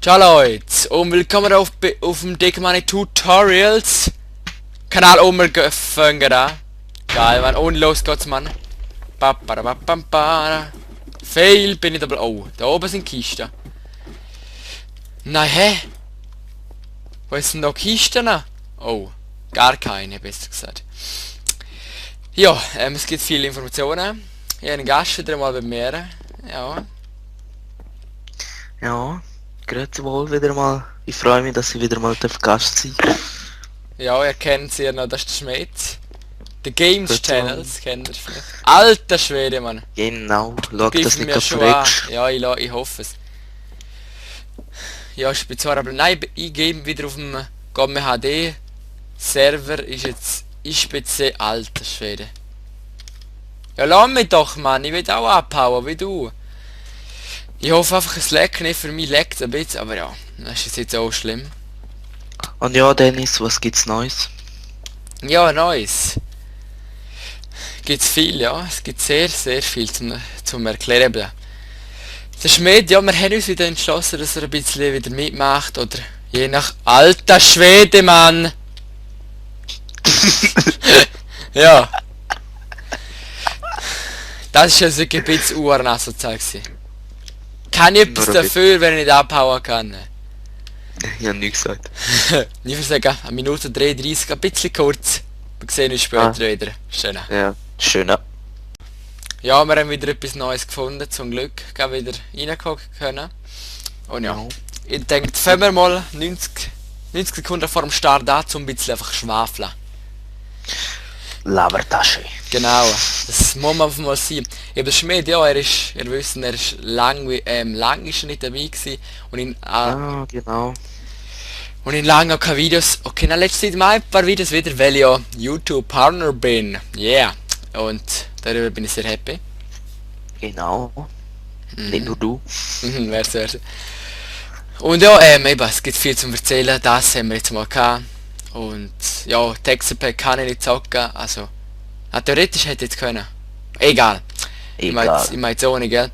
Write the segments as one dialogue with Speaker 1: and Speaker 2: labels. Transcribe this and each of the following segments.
Speaker 1: Ciao Leute und willkommen auf dem Dickmoney Tutorials Kanal umgefangen. Geil, man. Und los geht's, man. Fail bin ich aber. Oh, da oben sind Kisten. Nein, hä? Wo ist denn noch Kisten? Oh, gar keine, besser gesagt. Ja, es gibt viele Informationen. Ich habe einen Gast wieder mal bei mir. Ja.
Speaker 2: Ja, grüezi wohl wieder mal. Ich freue mich, dass ich wieder mal Gast sein darf.
Speaker 1: Ja, ihr kennt sie ja noch, das ist der Schmied. The Games
Speaker 2: Grüezi
Speaker 1: Channels, kennt ihr vielleicht. Alter Schwede, Mann.
Speaker 2: Genau, schau, dass
Speaker 1: Greifen
Speaker 2: nicht
Speaker 1: wir
Speaker 2: gerade
Speaker 1: schon an.
Speaker 2: verreckst.
Speaker 1: Ja, ich hoffe es. Ja, ich bin zwar, aber nein, ich gebe wieder auf dem Gomme HD Server ist jetzt ISPC, alter Schwede. Ja, lass mich doch, Mann, ich will auch abhauen, wie du. Ich hoffe einfach, es leckt nicht, für mich leckt es ein bisschen, aber ja, das ist jetzt auch schlimm.
Speaker 2: Und ja, Dennis, was gibt's Neues?
Speaker 1: Ja, Neues. Gibt's viel, ja, es gibt sehr viel zum Erklären. Der Schmied, ja, wir haben uns wieder entschlossen, dass er ein bisschen wieder mitmacht, oder je nach alter Schwede, Mann. Ja. Das ist ja wirklich ein bisschen urasozial gewesen. Kann ich etwas
Speaker 2: Nur ein
Speaker 1: dafür, wenn ich nicht abhauen kann?
Speaker 2: Ich habe nichts gesagt.
Speaker 1: Ich würde sagen, 1 Minute 33, ein bisschen kurz. Wir sehen uns später wieder. Schön.
Speaker 2: Ja, schön.
Speaker 1: Ja, wir haben wieder etwas Neues gefunden, zum Glück. Gehen wieder reingucken können. Und ja, ich denke, fangen wir mal 90 Sekunden vor dem Start an, um ein bisschen einfach schwafeln.
Speaker 2: Labertasche.
Speaker 1: Genau, das muss man mal sein. Ja, der Schmied, ja, ihr wisst, er ist lang ist er nicht dabei gewesen und
Speaker 2: Genau.
Speaker 1: in lang auch keine Videos. Okay, na letzte Zeit mal ein paar Videos wieder, weil ich ja YouTube Partner bin. Yeah. Und darüber bin ich sehr happy.
Speaker 2: Genau. Nicht nur du.
Speaker 1: Wär's. Und ja, eben, es gibt viel zum erzählen, das haben wir jetzt mal gehabt. Und ja, Textpack kann ich nicht zocken, also theoretisch hätte ich jetzt können. Egal. Ich meine jetzt ohne, gell?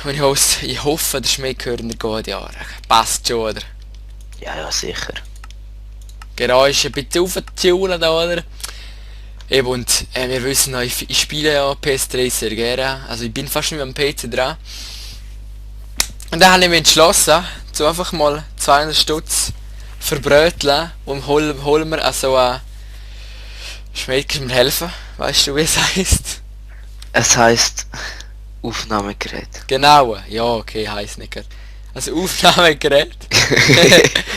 Speaker 1: Und ich hoffe, der Schmied gehört in der guten Jahre. Passt schon, oder?
Speaker 2: Ja, sicher.
Speaker 1: Geräusche ein bisschen aufzutunen da, oder? Eben, und wir wissen noch, ich spiele ja PS3 sehr gerne, also ich bin fast nicht mehr am PC dran. Und dann habe ich mich entschlossen, zu einfach mal 200 Stutz verbröteln und holen wir also ein Schmied, kannst du mir helfen? Weißt du, wie es heisst?
Speaker 2: Es heisst Aufnahmegerät.
Speaker 1: Genau, ja, okay, heisst nicht gerade. Also Aufnahmegerät.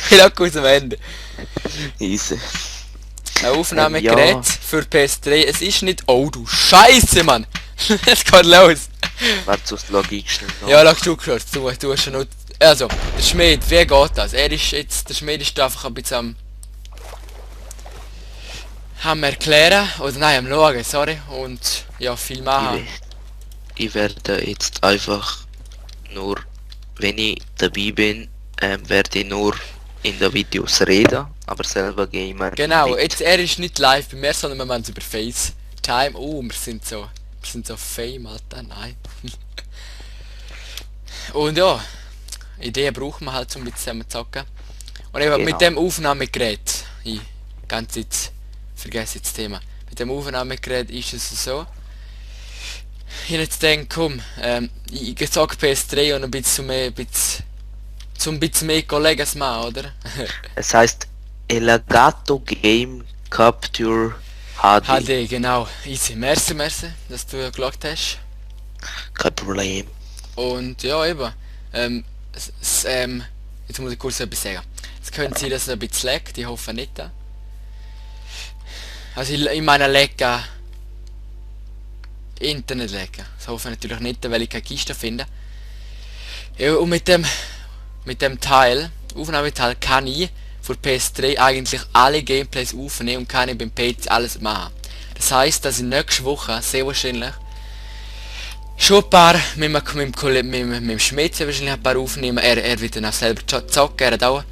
Speaker 1: Ich lag aus dem Ende.
Speaker 2: Easy.
Speaker 1: Ein Aufnahmegerät
Speaker 2: Ja.
Speaker 1: für PS3. Es ist nicht... Oh du Scheiße, Mann! Es geht los!
Speaker 2: Warte, sonst log ich schnell noch.
Speaker 1: Ja, lag du gehört. Du hast schon noch... Also, der Schmied, wie geht das? Der Schmied ist da einfach ein bisschen am erklären, oder nein, am schauen, sorry, und ja, viel machen.
Speaker 2: Ich werde jetzt einfach nur, wenn ich dabei bin, werde ich nur in den Videos reden, aber selber gamen.
Speaker 1: Genau,
Speaker 2: nicht.
Speaker 1: jetzt, er ist nicht live bei mir, sondern wir machen es über FaceTime. Oh, wir sind so fame, Alter, nein. Und ja, Ideen brauchen wir halt, um mit zusammen zu zocken. Und eben mit dem Aufnahmegerät, ich ganz jetzt vergesse das Thema. Mit dem Aufnahmegerät ist es so. Ich habe jetzt gedacht, komm, ich zocke PS3 und ein bisschen mehr Kollegen machen, oder?
Speaker 2: Es heißt Elgato Game Capture HD.
Speaker 1: HD, genau. Easy. Merci, dass du geschaut hast.
Speaker 2: Kein Problem.
Speaker 1: Und ja, eben. Jetzt muss ich kurz etwas sagen. Es könnte sein, dass es ein bisschen leckt, ich hoffe nicht. Also in meiner Lecke Internet lecken. Das hoffe ich natürlich nicht, weil ich keine Kiste finde. Ja, und mit dem Aufnahmeteil, kann ich für PS3 eigentlich alle Gameplays aufnehmen und kann ich beim PC alles machen. Das heisst, dass ich nächste Woche sehr wahrscheinlich schon ein paar mit dem Schmied wahrscheinlich ein paar aufnehmen. Er wird dann auch selber zocken, er hat auch.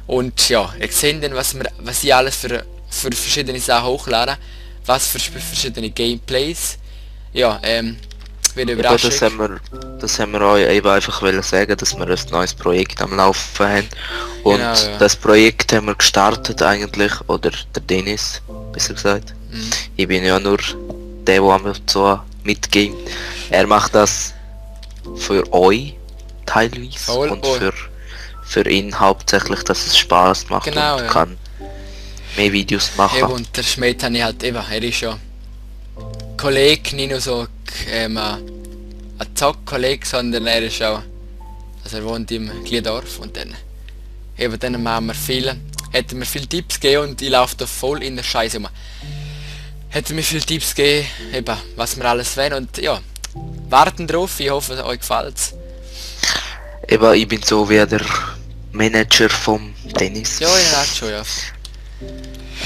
Speaker 1: Und ja, ihr seht dann, was ich alles für verschiedene Sachen hochladen. was für verschiedene Gameplays. Ja, wird
Speaker 2: Ja,
Speaker 1: überraschend.
Speaker 2: das haben wir euch eben einfach wollen sagen, dass wir ein neues Projekt am Laufen haben. Und
Speaker 1: Genau, ja.
Speaker 2: das Projekt haben wir gestartet eigentlich, oder der Dennis, besser gesagt.
Speaker 1: Mhm.
Speaker 2: Ich bin ja nur der am so mitgehen. Er macht das für euch teilweise
Speaker 1: Voll,
Speaker 2: und
Speaker 1: voll.
Speaker 2: für ihn hauptsächlich, dass es Spaß macht
Speaker 1: Genau,
Speaker 2: und
Speaker 1: ja.
Speaker 2: kann mehr Videos machen.
Speaker 1: Eben, und der Schmidt habe ich halt eben, er ist ja Kollege, nicht nur so ein Zock-Kollege, sondern er ist auch, also er wohnt im Gliedorf und dann eben dann machen wir hätte mir viele Tipps gegeben und ich laufe da voll in der Scheiße rum. Hätte mir viele Tipps gegeben, eben, was wir alles wollen und ja, warten drauf, ich hoffe euch gefällt's.
Speaker 2: Eben, ich bin so wie der Manager vom Dennis.
Speaker 1: Ja, ich hat schon, ja.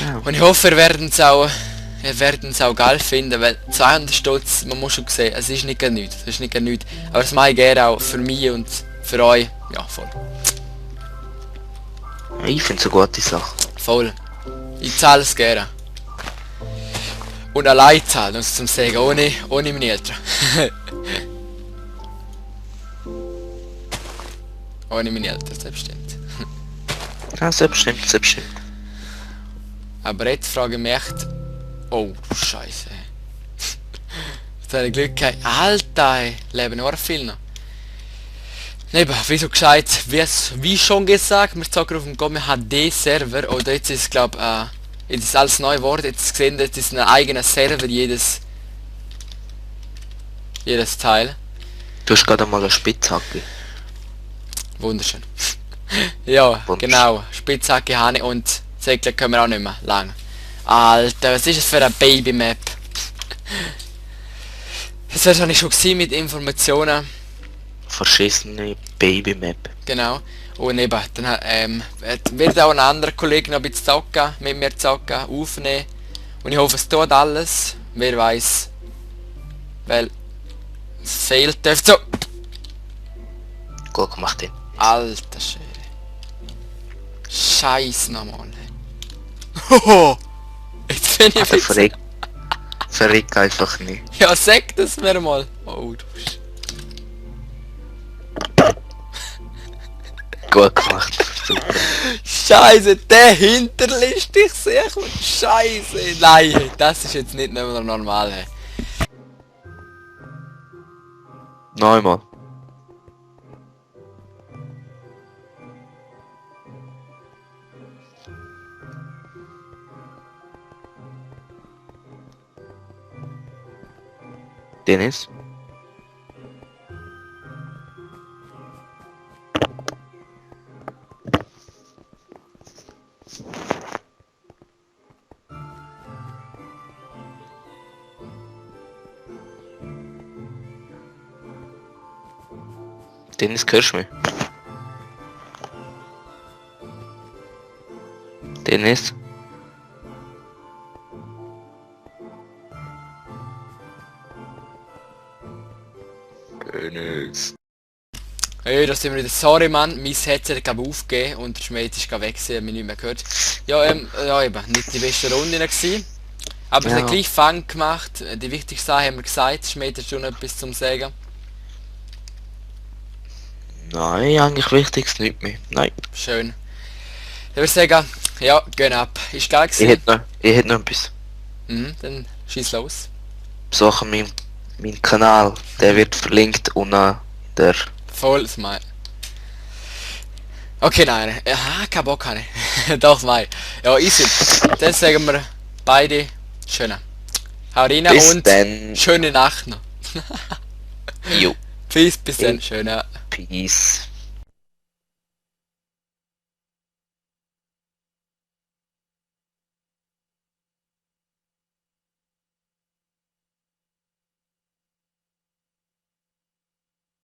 Speaker 2: Ja.
Speaker 1: Und ich hoffe, ihr werdet es auch geil finden, weil 200 Stutz, man muss schon sehen, es ist nicht gar nichts, es ist nicht gar nichts. Aber das mache ich gerne auch für mich und für euch. Ja, voll.
Speaker 2: Ich finde es eine gute Sache.
Speaker 1: Voll. Ich zahle es gerne. Und allein zahlen, muss ich zum sagen, ohne meine Eltern. Ohne meine Eltern, selbstverständlich.
Speaker 2: Ja, selbstbestimmt, selbstbestimmt.
Speaker 1: Aber jetzt frage ich mich echt... Oh, Scheiße. Jetzt habe ich Glück gehabt. Alter, ey, leben noch viel noch. Eben, wieso gescheit, wie schon gesagt, wir zocken auf dem Gomme HD Server, oder jetzt ist es glaube jetzt ist alles neu geworden, jetzt gesehen, jetzt ist ein eigener Server, jedes Teil.
Speaker 2: Du hast gerade mal eine Spitzhacke.
Speaker 1: Wunderschön. Ja,
Speaker 2: Wunderschön.
Speaker 1: genau, Spitzhacke habe ich und Segler können wir auch nicht mehr lang. Alter, was ist das für eine Babymap? Das wäre wahrscheinlich schon gewesen mit Informationen.
Speaker 2: Verschissene Babymap.
Speaker 1: Genau. Und eben, dann wird auch ein anderer Kollege noch ein bisschen zocken, mit mir zocken, aufnehmen. Und ich hoffe, es tut alles. Wer weiß. Weil es fehlt so.
Speaker 2: Gut gemacht, den.
Speaker 1: Alter Schwede. Scheiß nochmal. Hoho! Jetzt bin ich
Speaker 2: Aber
Speaker 1: wieder...
Speaker 2: verreck einfach nicht.
Speaker 1: Ja, sag das mir mal. Oh, du
Speaker 2: Gut gemacht. Super.
Speaker 1: Scheiße, der hinterlässt dich sehr gut. Scheiße. Nein, das ist jetzt nicht mehr normal. Hey.
Speaker 2: Neumal. Dennis? Dennis, hörst du mich? Dennis? Dennis.
Speaker 1: Hey, da sind wir wieder. Sorry, Mann, mein Headset hat aufgegeben und der Schmied ist weg, mich nicht mehr gehört. Ja, ja eben, nicht die beste Runde gewesen. Aber es
Speaker 2: Ja.
Speaker 1: hat gleich Fang gemacht. Die wichtigste Sache haben wir gesagt. Schmied hat schon etwas zum Sagen.
Speaker 2: Nein, eigentlich wichtiges nicht mehr. Nein.
Speaker 1: Schön. Ich würde sagen, ja, gehen ab. Ist geil
Speaker 2: Ich
Speaker 1: gewesen.
Speaker 2: hätte noch etwas.
Speaker 1: Dann schieß los.
Speaker 2: Besuche mein Kanal. Der wird verlinkt unten in der...
Speaker 1: Voll Smile. Okay, nein. Aha, kein Bock habe ich. Doch, Mai. Ja, easy. Dann sagen wir beide schöne. Hau rein
Speaker 2: Bis
Speaker 1: und
Speaker 2: dann.
Speaker 1: schöne Nacht noch.
Speaker 2: Jo.
Speaker 1: Bis dann. Schöne.
Speaker 2: Peace.